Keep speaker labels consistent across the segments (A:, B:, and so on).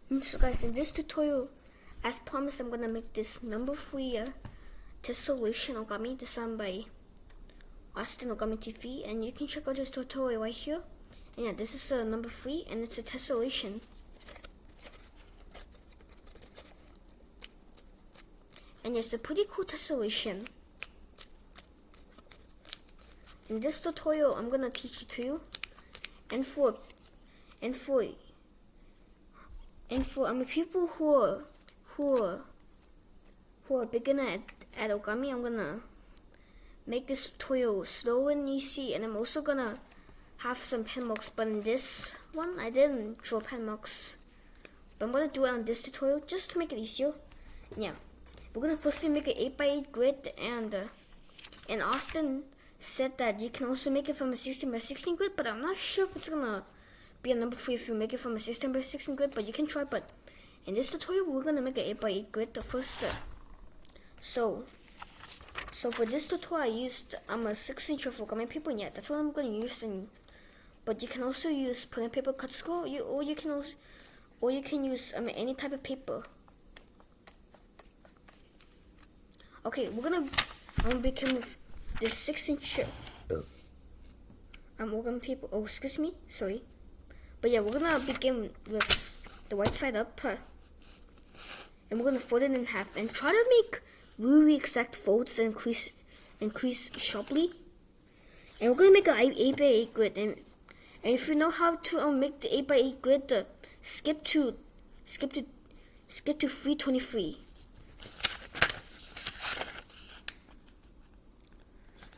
A: So guys, in this tutorial, as promised, I'm gonna make this number 3 tesselation origami designed by Austin Origami TV, and you can check out this tutorial right here. And yeah, this is number 3, and it's a tesselation. And it's a pretty cool tesselation. In this tutorial, I'm gonna teach it to you, and for people who are beginner at origami, I'm gonna make this tutorial slow and easy, and I'm also gonna have some pen marks. But in this one, I didn't draw pen marks, but I'm gonna do it on this tutorial just to make it easier. Yeah, we're gonna firstly make an 8x8 grid, and Austin said that you can also make it from a 16x16 grid, but I'm not sure if it's gonna be a number 3 if you make it from a 16x16 grid, but you can try. But in this tutorial, we're gonna make an 8x8 grid first. So for this tutorial, I used a 6-inch of origami paper. Yeah, that's what I'm gonna use. But you can also use pen and paper cut score, or you can use any type of paper. Okay, I'm gonna begin with this 6-inch origami paper. Oh, excuse me, sorry. But yeah, we're gonna begin with the right side up, and we're gonna fold it in half and try to make really exact folds and increase sharply. And we're gonna make an 8x8 grid. And if you know how to make the 8x8 grid, skip to 323.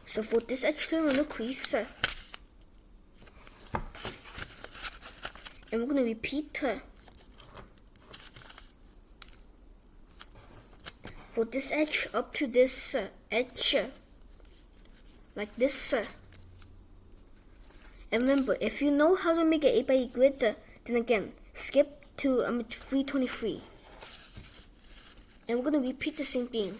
A: So for this edge, we're gonna crease. And we're going to repeat for this edge up to this edge, like this. And remember, if you know how to make an 8x8 grid, then again, skip to 323. And we're going to repeat the same thing.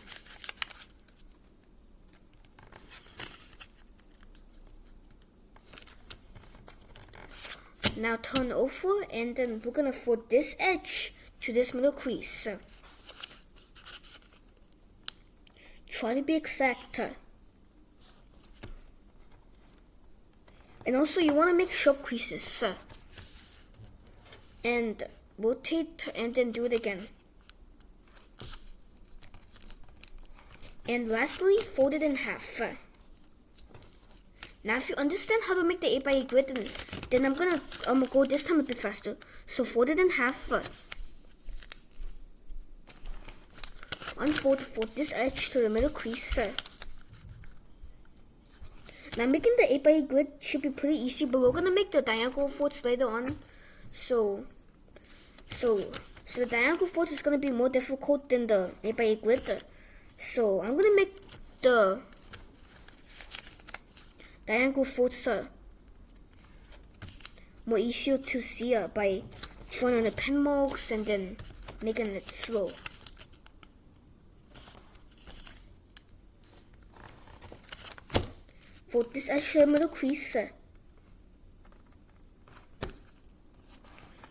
A: Now turn over, and then we're gonna fold this edge to this middle crease. Try to be exact. And also you wanna make sharp creases. And rotate, and then do it again. And lastly, fold it in half. Now, if you understand how to make the 8x8 grid, then I'm gonna go this time a bit faster. So fold it in half. Fold this edge to the middle crease. Now, making the 8x8 grid should be pretty easy, but we're gonna make the diagonal folds later on. So the diagonal folds is gonna be more difficult than the 8x8 grid. So I'm gonna make the diagonal folds more easier to see by drawing on the pen marks and then making it slow. For this actual middle crease, and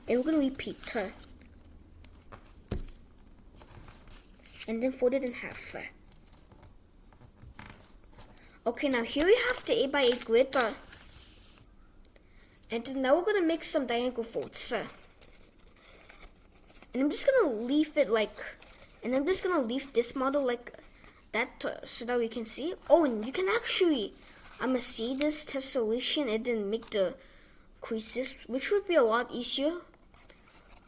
A: we're going to repeat, and then fold it in half. Okay, now here we have the 8x8 grid, and then now we're gonna make some diagonal folds, and I'm just gonna leave this model like that, so that we can see. Oh, and you can actually see this tessellation and then make the creases, which would be a lot easier.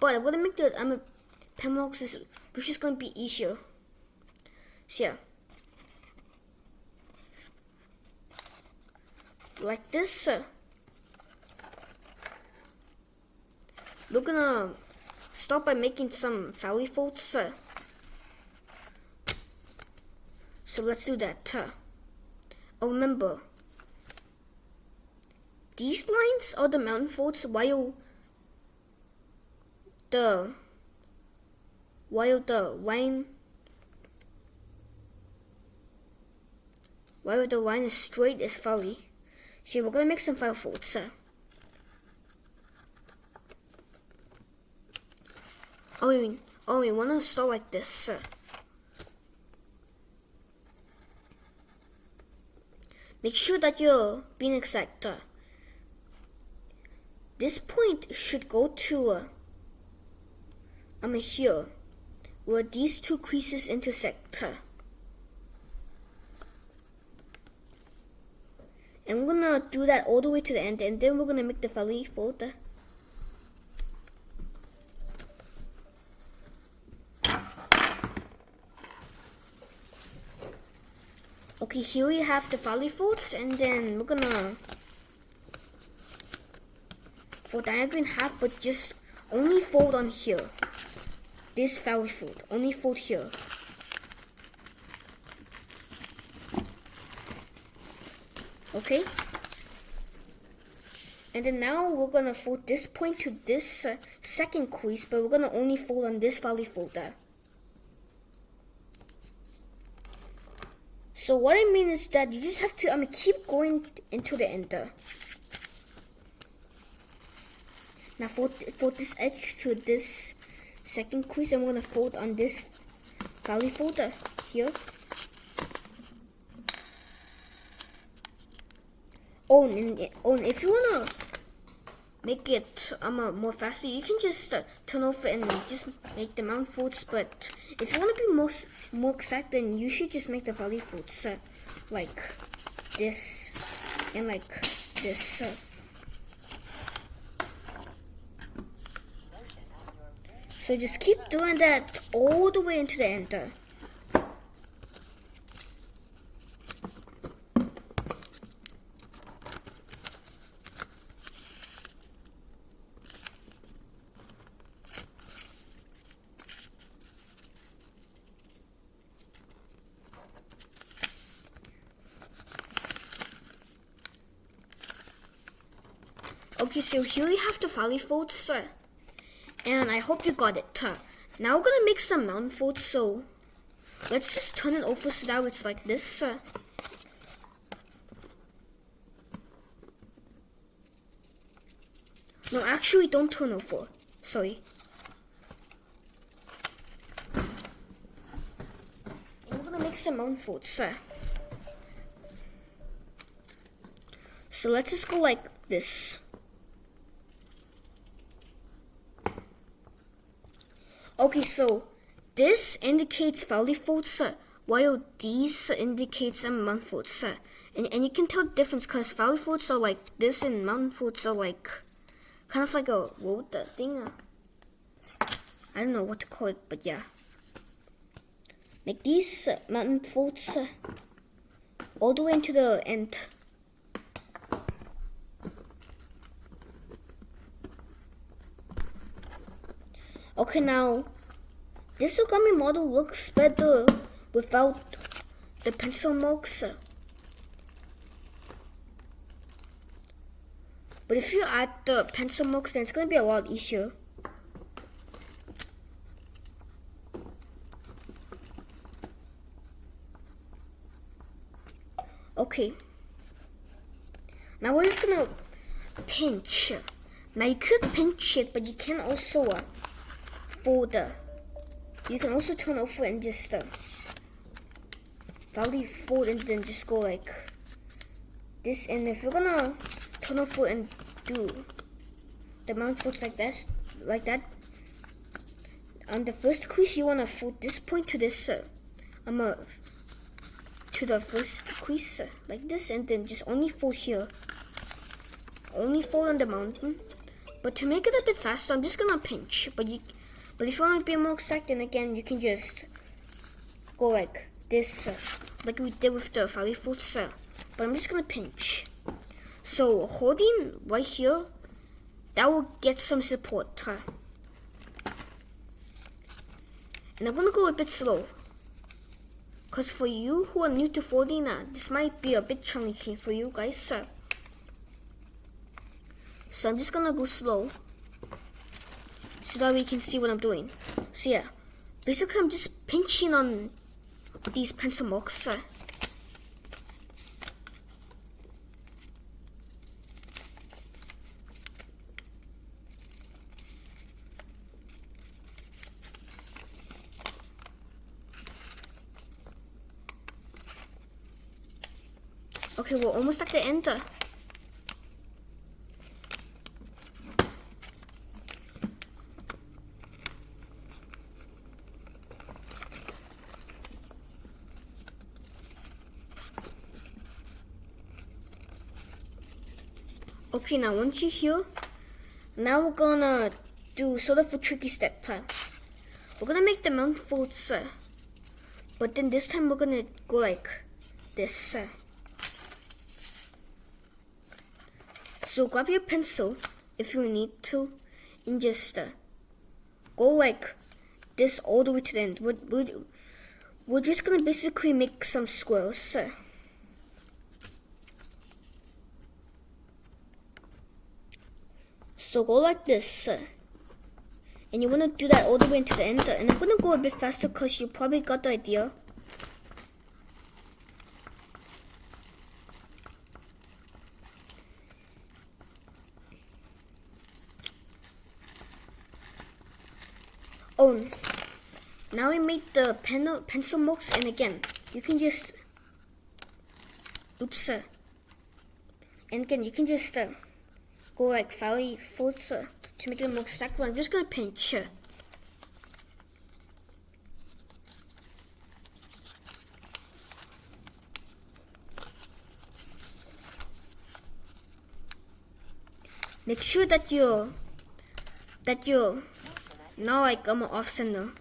A: But I'm gonna make the pen marks, which is gonna be easier. So yeah. Like this, we're gonna start by making some valley folds. So let's do that. Oh, remember, these lines are the mountain folds, while the line is straight is valley. So we're gonna make some valley folds. we want to start like this. Make sure that you're being exact. This point should go to here, where these two creases intersect. And we're gonna do that all the way to the end, and then we're gonna make the valley fold. Okay, here we have the valley folds, and then we're gonna fold diagonal in half, but just only fold on here. This valley fold, only fold here. Okay? And then now we're gonna fold this point to this second crease, but we're gonna only fold on this valley folder. So what I mean is that you just have to keep going into the ender. Now fold this edge to this second crease, and we're gonna fold on this valley folder here. And if you wanna make it more faster, you can just turn over and just make the mount folds. But if you wanna be more exact, then you should just make the valley folds like this and like this. So just keep doing that all the way into the ender. Okay, so here we have the valley folds, and I hope you got it. Now we're gonna make some mountain folds, so let's just turn it over so that it's like this. No, actually don't turn over, sorry. And we're gonna make some mountain folds. So let's just go like this. Okay, so this indicates valley folds, while these indicates mountain folds. And you can tell the difference because valley folds are like this and mountain folds are like kind of like a road thing. I don't know what to call it, but yeah. Make these mountain folds all the way into the end. Okay, now this origami model looks better without the pencil marks. But if you add the pencil marks, then it's going to be a lot easier. Okay. Now we're just going to pinch. Now you could pinch it, but you can also fold. You can also turn over and just valley fold and then just go like this. And if you're gonna turn over and do the mount folds like that, on the first crease you wanna fold this point to this to the first crease like this, and then just only fold here. Only fold on the mountain. But to make it a bit faster, I'm just gonna pinch. But if you want to be more exact, then again, you can just go like this, like we did with the valley folds. But I'm just gonna pinch. So holding right here, that will get some support. And I'm gonna go a bit slow, cause for you who are new to folding, this might be a bit chunky for you guys. So I'm just gonna go slow, so that we can see what I'm doing. So yeah, basically I'm just pinching on these pencil marks. Okay, we're almost at the end. Okay, now once you're here, now we're gonna do sort of a tricky step. We're gonna make the mount folds, but then this time we're gonna go like this. So grab your pencil if you need to, and just go like this all the way to the end. We're just gonna basically make some squares. So go like this, and you want to do that all the way into the end. And I'm going to go a bit faster because you probably got the idea. Oh, now we made the pencil marks, and again, you can just, oops, and again, you can just go like valley folds to make it more exact. I'm just gonna pinch. Make sure that you're not like off center.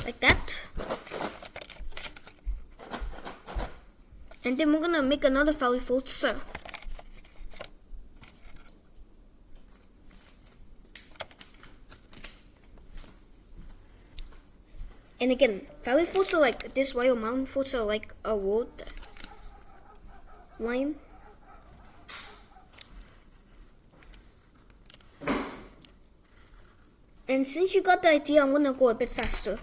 A: Like that. And then we're gonna make another valley folds. And again, valley folds are like this, while mountain folds are like a road line. And since you got the idea, I'm gonna go a bit faster.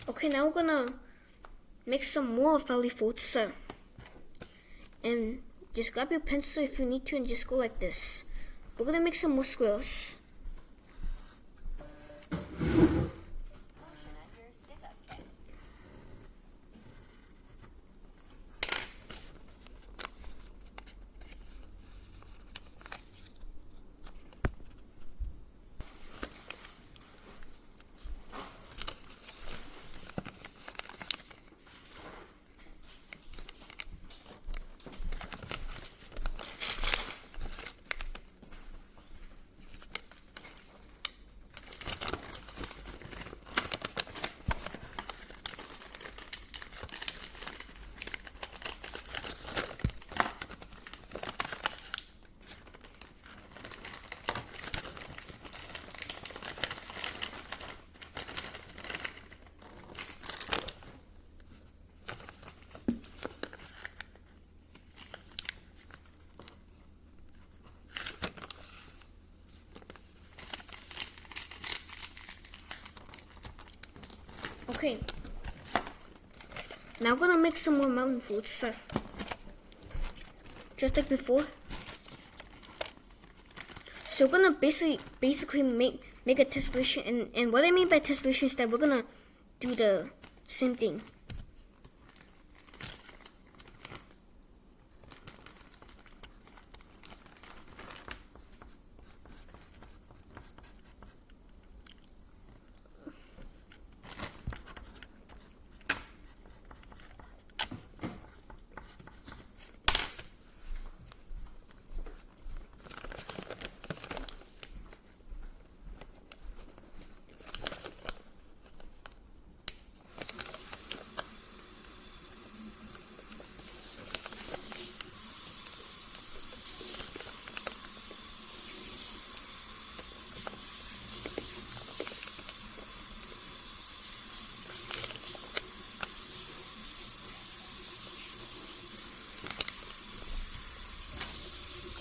A: Okay, now we're gonna make some more valley folds, and just grab your pencil if you need to, and just go like this. We're gonna make some more squares. Okay, now I'm gonna make some more mountain folds, just like before. So we're gonna basically make a tessellation, and what I mean by tessellation is that we're gonna do the same thing.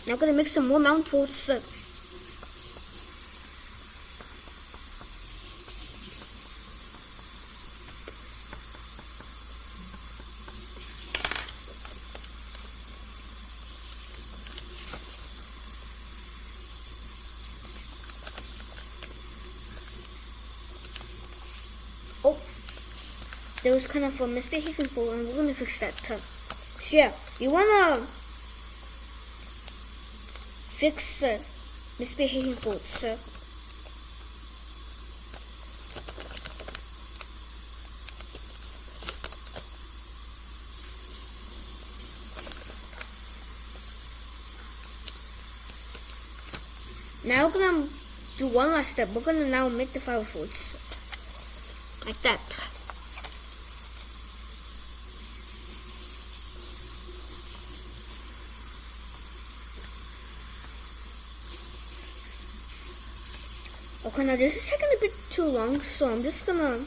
A: Now I'm gonna make some more mount folds. Oh, there was kind of a misbehaving fold, and we're gonna fix that too. So yeah, you wanna fix misbehaving folds. Now we're gonna do one last step. We're gonna now make the flower folds like that. Okay, now this is taking a bit too long, so I'm just gonna.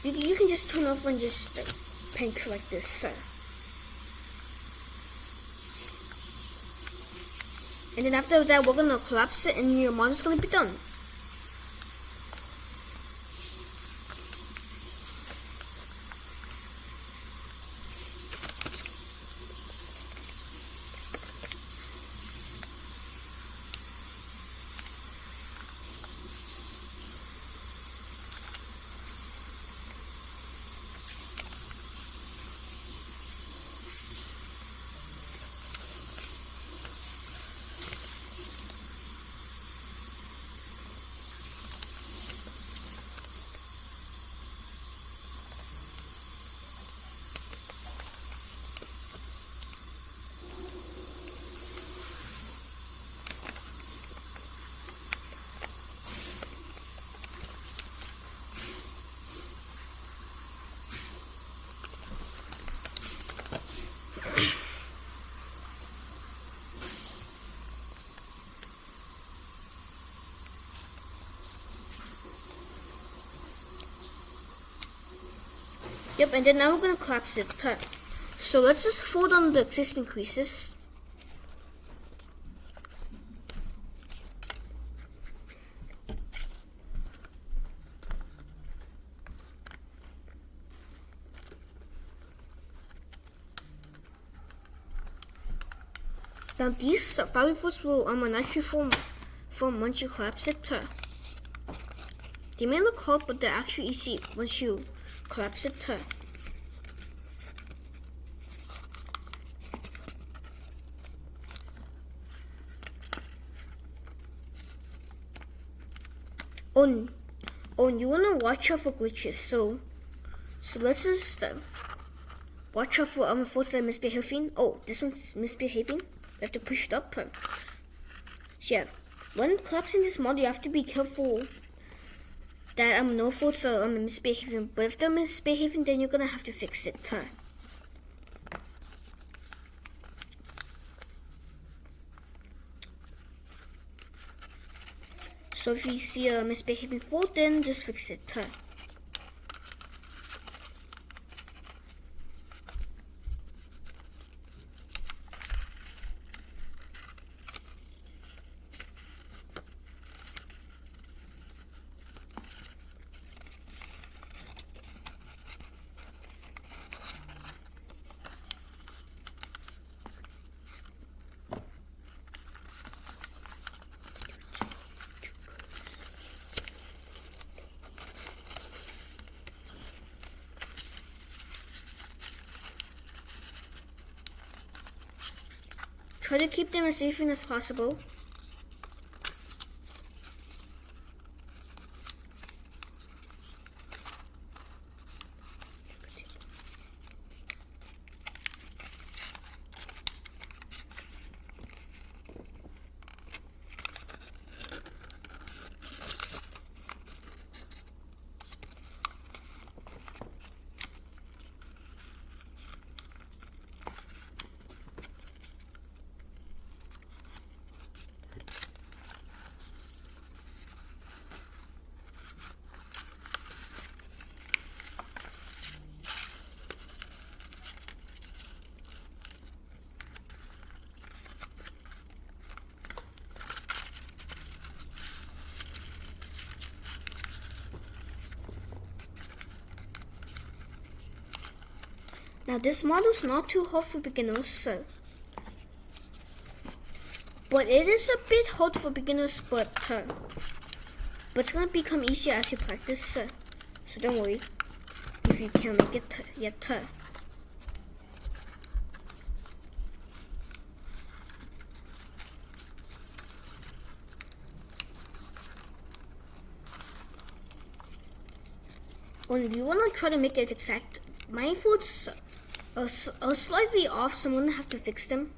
A: You can just turn off and just paint like this. And then after that, we're gonna collapse it, and your model's gonna be done. Yep, and then now we're gonna collapse it. So let's just fold on the existing creases. Now these flower folds will naturally form once you collapse it. They may look hard, but they're actually easy once you collapse it. Oh, and you wanna watch out for glitches. So let's just watch out for folds that are misbehaving. Oh, this one's misbehaving. You have to push it up. So yeah, when collapsing this model, you have to be careful that no folds are misbehaving. But if they're misbehaving, then you're gonna have to fix it. So if you see a misbehaving fold, then just fix it. Try to keep them as even as possible. Now this model is not too hard for beginners, but it is a bit hard for beginners, but it's gonna become easier as you practice, so don't worry if you can't make it yet. When you wanna try to make it exact, my foot's are slightly off, so I'm gonna have to fix them.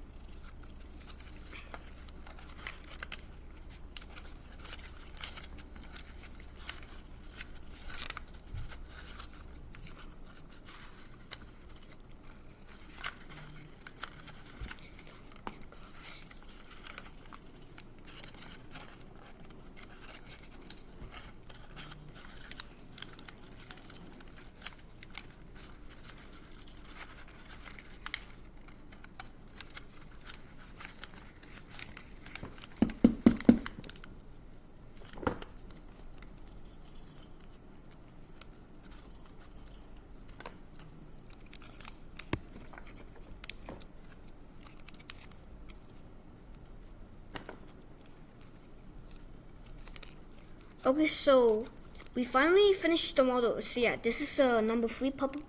A: Okay, so we finally finished the model. So yeah, this is number 3 pop-up.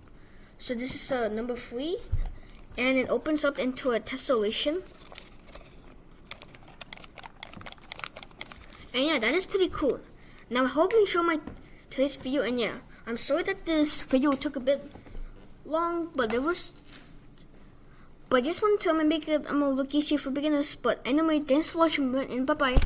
A: So this is number 3, and it opens up into a tesselation. And yeah, that is pretty cool. Now I hope you enjoyed my today's video, and yeah, I'm sorry that this video took a bit long, but I just wanted to make it look easier for beginners. But anyway, thanks for watching, and bye bye.